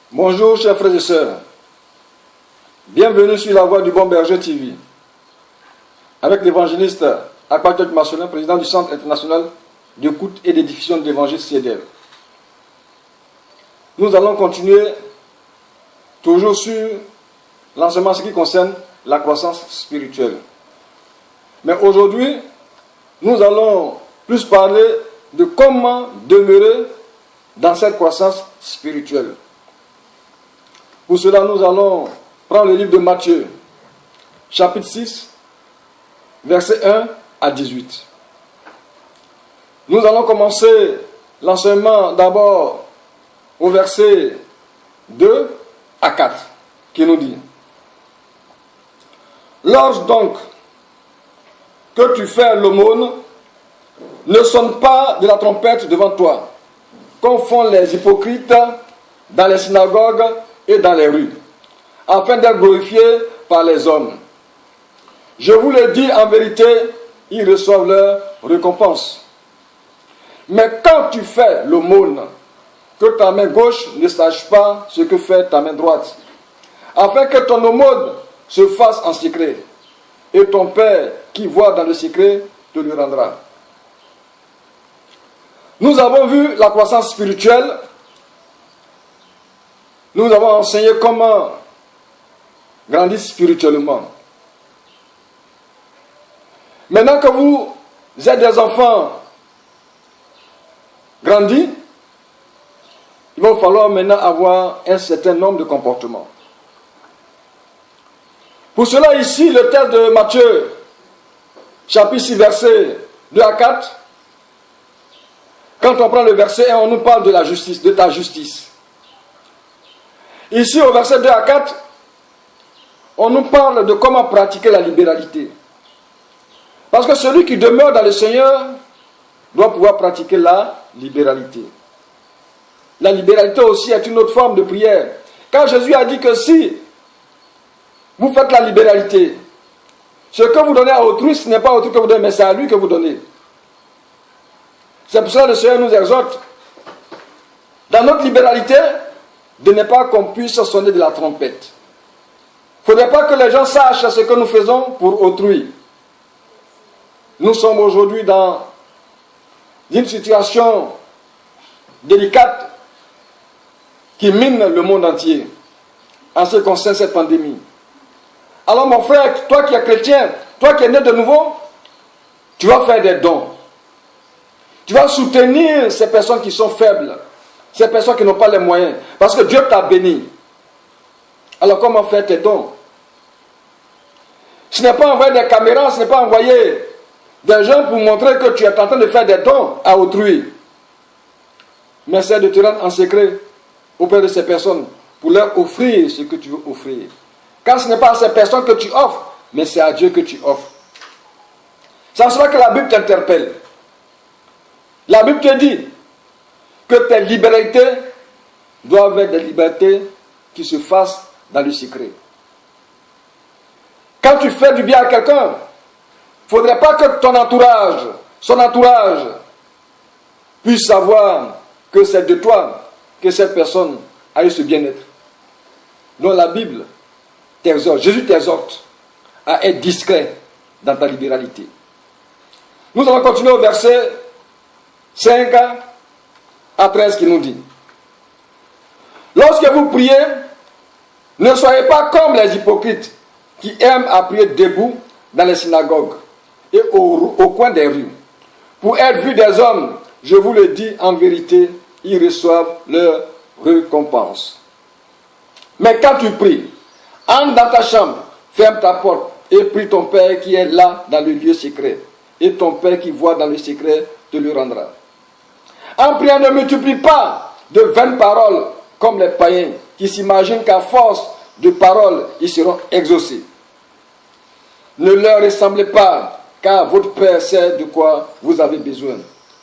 Bonjour chers frères et sœurs, bienvenue sur la voie du bon berger TV, avec l'évangéliste Akpatok Marcelin, président du Centre international d'écoute et de diffusion de l'évangile CEDEL. Nous allons continuer toujours sur l'enseignement ce qui concerne la croissance spirituelle. Mais aujourd'hui, nous allons plus parler de comment demeurer dans cette croissance spirituelle. Pour cela, nous allons prendre le livre de Matthieu, chapitre 6, versets 1 à 18. Nous allons commencer l'enseignement d'abord au verset 2 à 4, qui nous dit: Lorsque donc que tu fais l'aumône, ne sonne pas de la trompette devant toi, comme font les hypocrites dans les synagogues et dans les rues, afin d'être glorifiés par les hommes. Je vous le dis en vérité, ils reçoivent leur récompense. Mais quand tu fais l'aumône, que ta main gauche ne sache pas ce que fait ta main droite, afin que ton aumône se fasse en secret, et ton Père qui voit dans le secret te le rendra. Nous avons vu la croissance spirituelle. Nous avons enseigné comment grandir spirituellement. Maintenant que vous êtes des enfants grandis, il va falloir maintenant avoir un certain nombre de comportements. Pour cela, ici, le texte de Matthieu, chapitre 6, versets 2 à 4, quand on prend le verset 1, on nous parle de la justice, de ta justice. Ici, au verset 2 à 4, on nous parle de comment pratiquer la libéralité. Parce que celui qui demeure dans le Seigneur doit pouvoir pratiquer la libéralité. La libéralité aussi est une autre forme de prière. Car Jésus a dit que si vous faites la libéralité, ce que vous donnez à autrui, ce n'est pas à autrui que vous donnez, mais c'est à lui que vous donnez. C'est pour ça que le Seigneur nous exhorte, dans notre libéralité, de ne pas qu'on puisse sonner de la trompette. Il ne faudrait pas que les gens sachent ce que nous faisons pour autrui. Nous sommes aujourd'hui dans une situation délicate qui mine le monde entier en ce qui concerne cette pandémie. Alors mon frère, toi qui es chrétien, toi qui es né de nouveau, tu vas faire des dons. Tu vas soutenir ces personnes qui sont faibles, ces personnes qui n'ont pas les moyens, parce que Dieu t'a béni. Alors comment faire tes dons? Ce n'est pas envoyer des caméras, ce n'est pas envoyer des gens pour montrer que tu es en train de faire des dons à autrui. Mais c'est de te rendre en secret auprès de ces personnes pour leur offrir ce que tu veux offrir. Car ce n'est pas à ces personnes que tu offres, mais c'est à Dieu que tu offres. C'est en cela que la Bible t'interpelle. La Bible te dit que tes libéralités doivent être des libertés qui se fassent dans le secret. Quand tu fais du bien à quelqu'un, il ne faudrait pas que ton entourage, son entourage, puisse savoir que c'est de toi que cette personne a eu ce bien-être. Donc la Bible t'exhorte, Jésus t'exhorte à être discret dans ta libéralité. Nous allons continuer au verset 5 à 13 qui nous dit: Lorsque vous priez, ne soyez pas comme les hypocrites qui aiment à prier debout dans les synagogues et au coin des rues, pour être vus des hommes. Je vous le dis en vérité, ils reçoivent leur récompense. Mais quand tu pries, entre dans ta chambre, ferme ta porte et prie ton Père qui est là dans le lieu secret, et ton Père qui voit dans le secret te le rendra. En priant, ne multiplie pas de vaines paroles comme les païens qui s'imaginent qu'à force de paroles, ils seront exaucés. Ne leur ressemblez pas, car votre Père sait de quoi vous avez besoin,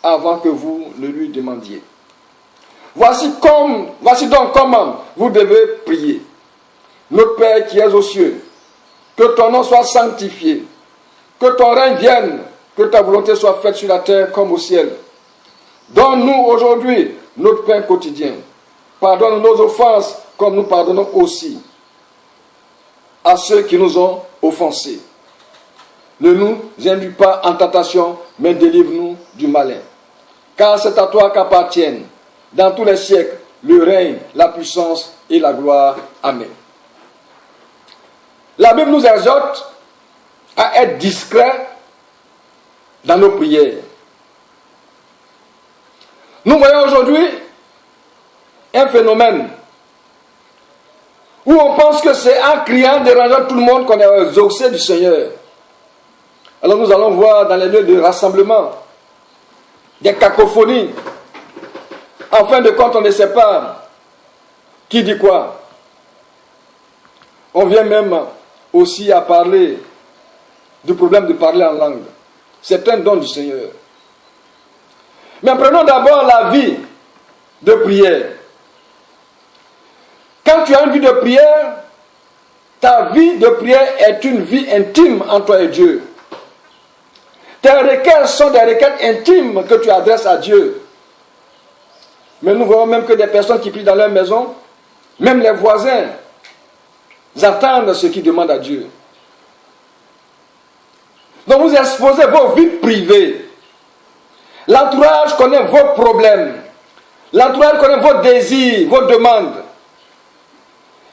avant que vous ne lui demandiez. Voici donc comment vous devez prier. Notre Père qui es aux cieux, que ton nom soit sanctifié, que ton règne vienne, que ta volonté soit faite sur la terre comme au ciel. Donne-nous aujourd'hui notre pain quotidien. Pardonne nos offenses comme nous pardonnons aussi à ceux qui nous ont offensés. Ne nous induis pas en tentation, mais délivre-nous du malin. Car c'est à toi qu'appartiennent, dans tous les siècles, le règne, la puissance et la gloire. Amen. La Bible nous exhorte à être discrets dans nos prières. Nous voyons aujourd'hui un phénomène où on pense que c'est en criant, dérangeant tout le monde qu'on est exaucé du Seigneur. Alors nous allons voir dans les lieux de rassemblement des cacophonies. En fin de compte, on ne sait pas qui dit quoi. On vient même aussi à parler du problème de parler en langue. C'est un don du Seigneur. Mais prenons d'abord la vie de prière. Quand tu as une vie de prière, ta vie de prière est une vie intime entre toi et Dieu. Tes requêtes sont des requêtes intimes que tu adresses à Dieu. Mais nous voyons même que des personnes qui prient dans leur maison, même les voisins, attendent ce qu'ils demandent à Dieu. Donc vous exposez vos vies privées. L'entourage connaît vos problèmes. L'entourage connaît vos désirs, vos demandes.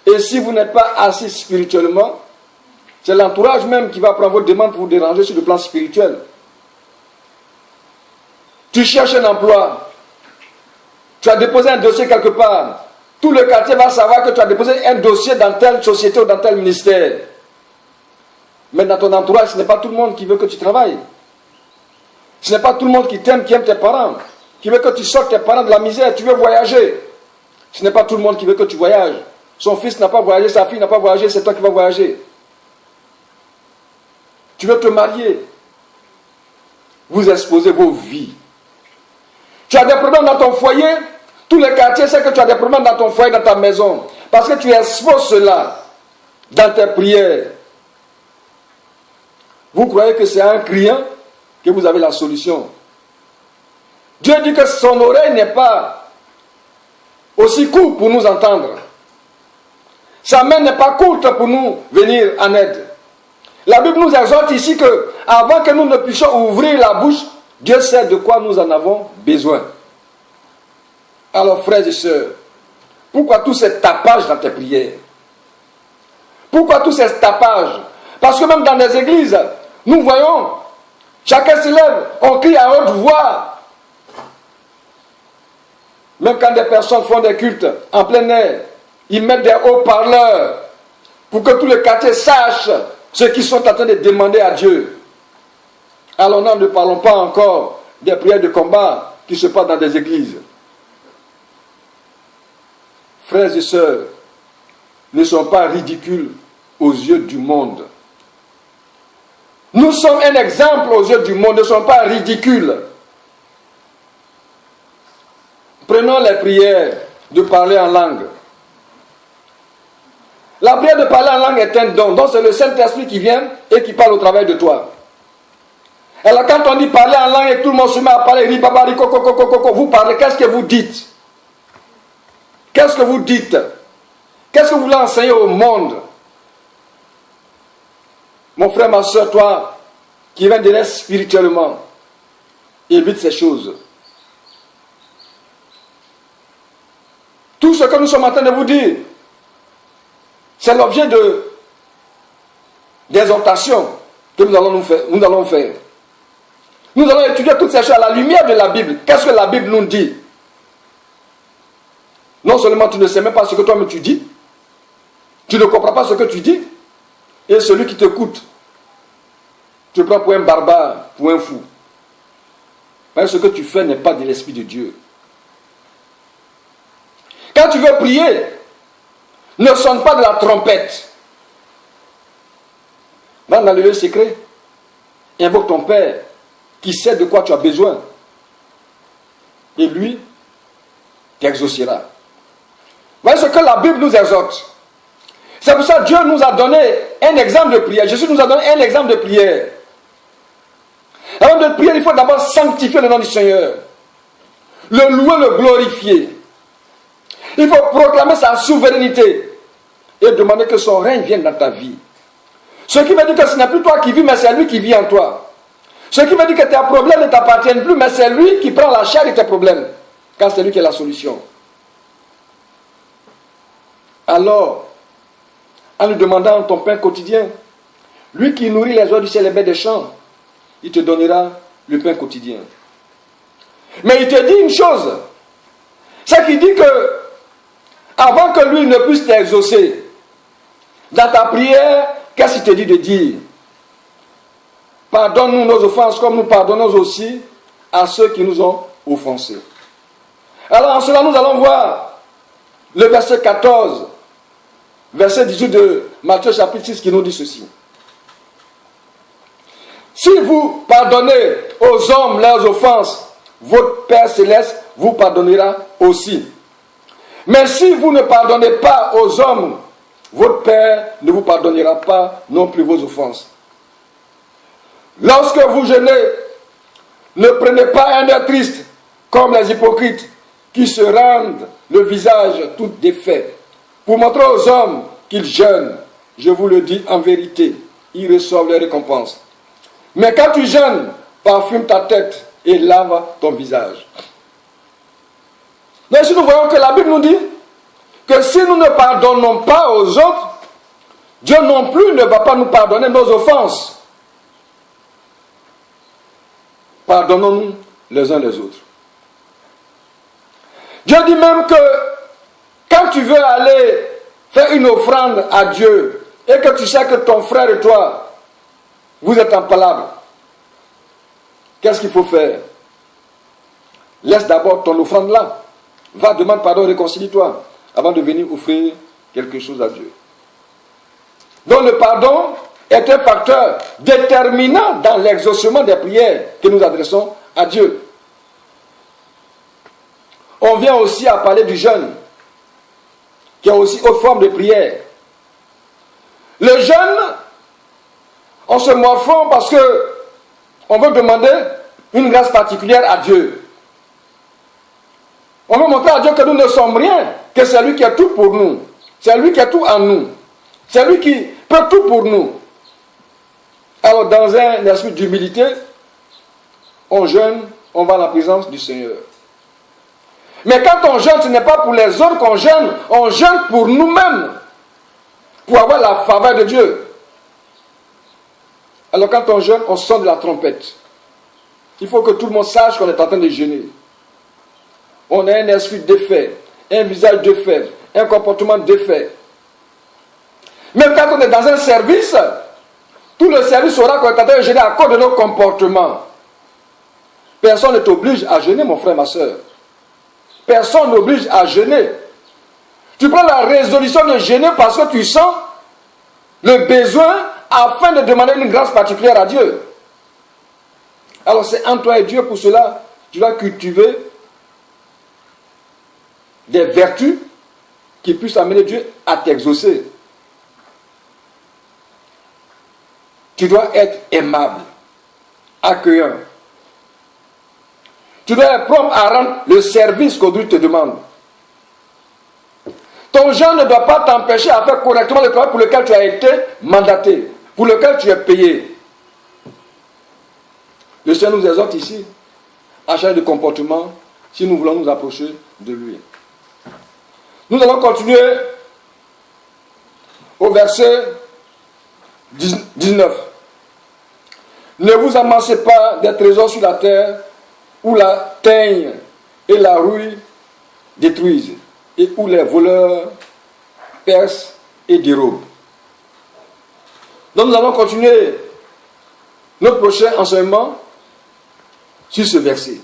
Et si vous n'êtes pas assis spirituellement, c'est l'entourage même qui va prendre vos demandes pour vous déranger sur le plan spirituel. Tu cherches un emploi. Tu as déposé un dossier quelque part. Tout le quartier va savoir que tu as déposé un dossier dans telle société ou dans tel ministère. Mais dans ton entourage, ce n'est pas tout le monde qui veut que tu travailles. Ce n'est pas tout le monde qui t'aime, qui aime tes parents, qui veut que tu sortes tes parents de la misère. Tu veux voyager. Ce n'est pas tout le monde qui veut que tu voyages. Son fils n'a pas voyagé, sa fille n'a pas voyagé, c'est toi qui vas voyager. Tu veux te marier. Vous exposez vos vies. Tu as des problèmes dans ton foyer. Tout le quartier sait que tu as des problèmes dans ton foyer, dans ta maison. Parce que tu exposes cela dans tes prières. Vous croyez que c'est en criant que vous avez la solution. Dieu dit que son oreille n'est pas aussi courte pour nous entendre. Sa main n'est pas courte pour nous venir en aide. La Bible nous exhorte ici que avant que nous ne puissions ouvrir la bouche, Dieu sait de quoi nous en avons besoin. Alors frères et sœurs, pourquoi tous ces tapages dans tes prières? Pourquoi tous ces tapages? Parce que même dans les églises, nous voyons, chacun se lève, on crie à haute voix. Même quand des personnes font des cultes en plein air, ils mettent des haut-parleurs pour que tout le quartier sache ce qu'ils sont en train de demander à Dieu. Alors nous ne parlons pas encore des prières de combat qui se passent dans des églises. Frères et sœurs, ne sont pas ridicules aux yeux du monde. Nous sommes un exemple aux yeux du monde, ne sont pas ridicules. Prenons les prières de parler en langue. La prière de parler en langue est un don, donc c'est le Saint-Esprit qui vient et qui parle au travers de toi. Alors quand on dit parler en langue et tout le monde se met à parler, vous parlez, qu'est-ce que vous dites? Qu'est-ce que vous dites? Qu'est-ce que vous voulez enseigner au monde? Mon frère, ma soeur, toi, qui viens de naître spirituellement, évite ces choses. Tout ce que nous sommes en train de vous dire, c'est l'objet d'exhortation que nous allons faire. Nous allons étudier toutes ces choses à la lumière de la Bible. Qu'est-ce que la Bible nous dit? Non seulement tu ne sais même pas ce que toi-même tu dis, tu ne comprends pas ce que tu dis, et celui qui t'écoute, tu te prends pour un barbare, pour un fou. Parce que ce que tu fais n'est pas de l'Esprit de Dieu. Quand tu veux prier, ne sonne pas de la trompette. Va dans le lieu secret, invoque ton Père, qui sait de quoi tu as besoin. Et lui t'exaucera. Voyez ce que la Bible nous exhorte. C'est pour ça que Dieu nous a donné un exemple de prière. Jésus nous a donné un exemple de prière. Avant de prier, il faut d'abord sanctifier le nom du Seigneur. Le louer, le glorifier. Il faut proclamer sa souveraineté et demander que son règne vienne dans ta vie. Ce qui veut dire que ce n'est plus toi qui vis, mais c'est lui qui vit en toi. Ce qui veut dire que tes problèmes ne t'appartiennent plus, mais c'est lui qui prend la charge de tes problèmes, car c'est lui qui est la solution. Alors, en lui demandant ton pain quotidien, lui qui nourrit les oies du ciel et les bêtes des champs, il te donnera le pain quotidien. Mais il te dit une chose, c'est qu'il dit que avant que lui ne puisse t'exaucer, dans ta prière, qu'est-ce qu'il te dit de dire? Pardonne-nous nos offenses comme nous pardonnons aussi à ceux qui nous ont offensés. Alors en cela, nous allons voir le verset 14, verset 18 de Matthieu chapitre 6 qui nous dit ceci. Si vous pardonnez aux hommes leurs offenses, votre Père Céleste vous pardonnera aussi. Mais si vous ne pardonnez pas aux hommes, votre Père ne vous pardonnera pas non plus vos offenses. Lorsque vous jeûnez, ne prenez pas un air triste comme les hypocrites qui se rendent le visage tout défait pour montrer aux hommes qu'ils jeûnent. Je vous le dis en vérité, ils reçoivent leur récompense. Mais quand tu jeûnes, parfume ta tête et lave ton visage. Mais si nous voyons que la Bible nous dit que si nous ne pardonnons pas aux autres, Dieu non plus ne va pas nous pardonner nos offenses. Pardonnons-nous les uns les autres. Dieu dit même que quand tu veux aller faire une offrande à Dieu et que tu sais que ton frère et toi, vous êtes en palabre, qu'est-ce qu'il faut faire? Laisse d'abord ton offrande là. Va, demande pardon, réconcilie-toi avant de venir offrir quelque chose à Dieu. Donc le pardon est un facteur déterminant dans l'exaucement des prières que nous adressons à Dieu. On vient aussi à parler du jeûne, qui est aussi autre forme de prière. Le jeûne, on se morfond parce que on veut demander une grâce particulière à Dieu. On veut montrer à Dieu que nous ne sommes rien, que c'est lui qui est tout pour nous. C'est lui qui est tout en nous. C'est lui qui peut tout pour nous. Alors dans un esprit d'humilité, on jeûne, on va à la présence du Seigneur. Mais quand on jeûne, ce n'est pas pour les autres qu'on jeûne, on jeûne pour nous-mêmes, pour avoir la faveur de Dieu. Alors quand on jeûne, on sonne de la trompette. Il faut que tout le monde sache qu'on est en train de jeûner. On a un esprit défait, un visage défait, un comportement défait. Même quand on est dans un service, tout le service saura qu'on est en train de jeûner à cause de nos comportements. Personne ne t'oblige à jeûner, mon frère, ma soeur. Personne n'oblige à jeûner. Tu prends la résolution de jeûner parce que tu sens le besoin afin de demander une grâce particulière à Dieu. Alors c'est entre toi et Dieu, pour cela, tu dois cultiver des vertus qui puissent amener Dieu à t'exaucer. Tu dois être aimable, accueillant. Tu dois être prompt à rendre le service qu'aujourd'hui te demande. Ton jeûne ne doit pas t'empêcher à faire correctement le travail pour lequel tu as été mandaté, pour lequel tu es payé. Le Seigneur nous exhorte ici à changer de comportement si nous voulons nous approcher de lui. Nous allons continuer au verset 19. Ne vous amassez pas des trésors sur la terre où la teigne et la rouille détruisent et où les voleurs percent et dérobent. Donc nous allons continuer notre prochain enseignement sur ce verset.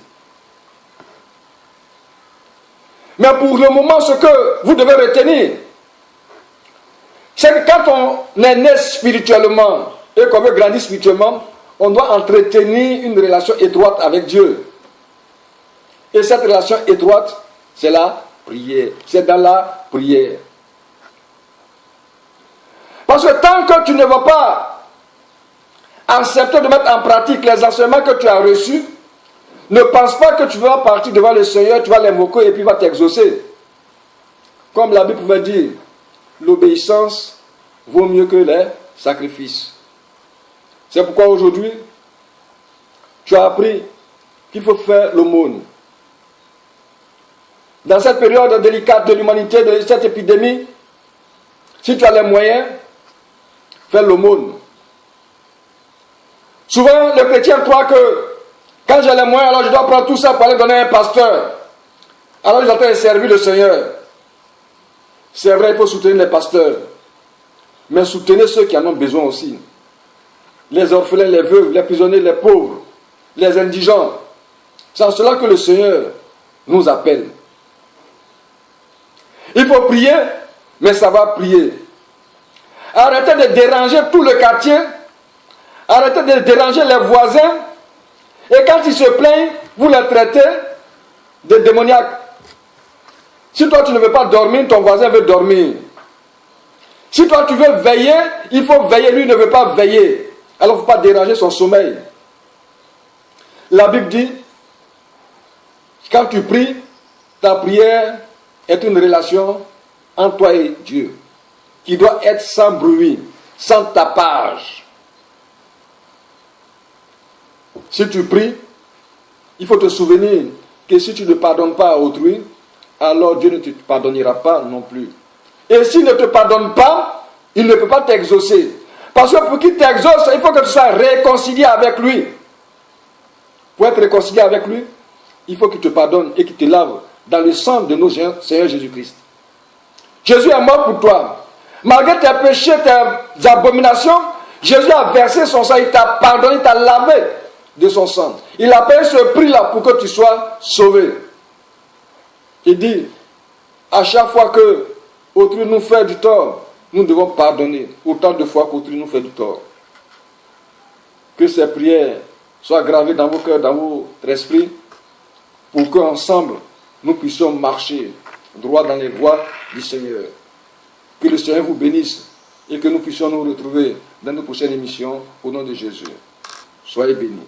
Mais pour le moment, ce que vous devez retenir, c'est que quand on est né spirituellement et qu'on veut grandir spirituellement, on doit entretenir une relation étroite avec Dieu. Et cette relation étroite, c'est la prière. C'est dans la prière. Parce que tant que tu ne vas pas accepter de mettre en pratique les enseignements que tu as reçus, ne pense pas que tu vas partir devant le Seigneur, tu vas l'invoquer et puis il va t'exaucer. Comme la Bible pouvait dire, l'obéissance vaut mieux que les sacrifices. C'est pourquoi aujourd'hui, tu as appris qu'il faut faire l'aumône. Dans cette période délicate de l'humanité, de cette épidémie, si tu as les moyens, fais l'aumône. Souvent, le chrétien croit que quand j'ai les moyens, alors je dois prendre tout ça pour aller donner à un pasteur. Alors je suis en train de servir le Seigneur. C'est vrai, il faut soutenir les pasteurs. Mais soutenez ceux qui en ont besoin aussi. Les orphelins, les veuves, les prisonniers, les pauvres, les indigents. C'est en cela que le Seigneur nous appelle. Il faut prier, mais savoir prier. Arrêtez de déranger tout le quartier. Arrêtez de déranger les voisins. Et quand ils se plaignent, vous les traitez de démoniaques. Si toi tu ne veux pas dormir, ton voisin veut dormir. Si toi tu veux veiller, il faut veiller. Lui ne veut pas veiller. Alors il ne faut pas déranger son sommeil. La Bible dit, quand tu pries, ta prière est une relation entre toi et Dieu, qui doit être sans bruit, sans tapage. Si tu pries, il faut te souvenir que si tu ne pardonnes pas à autrui, alors Dieu ne te pardonnera pas non plus. Et s'il ne te pardonne pas, il ne peut pas t'exaucer. Parce que pour qu'il t'exauce, il faut que tu sois réconcilié avec lui. Pour être réconcilié avec lui, il faut qu'il te pardonne et qu'il te lave dans le sang de nos Seigneur Jésus-Christ. Jésus est mort pour toi. Malgré tes péchés, tes abominations, Jésus a versé son sang, il t'a pardonné, il t'a lavé de son sang. Il a payé ce prix-là pour que tu sois sauvé. Il dit, à chaque fois que autrui nous fait du tort, nous devons pardonner autant de fois qu'autrui nous fait du tort. Que ces prières soient gravées dans vos cœurs, dans votre esprit, pour qu'ensemble, nous puissions marcher droit dans les voies du Seigneur. Que le Seigneur vous bénisse et que nous puissions nous retrouver dans nos prochaines émissions au nom de Jésus. Soyez bénis.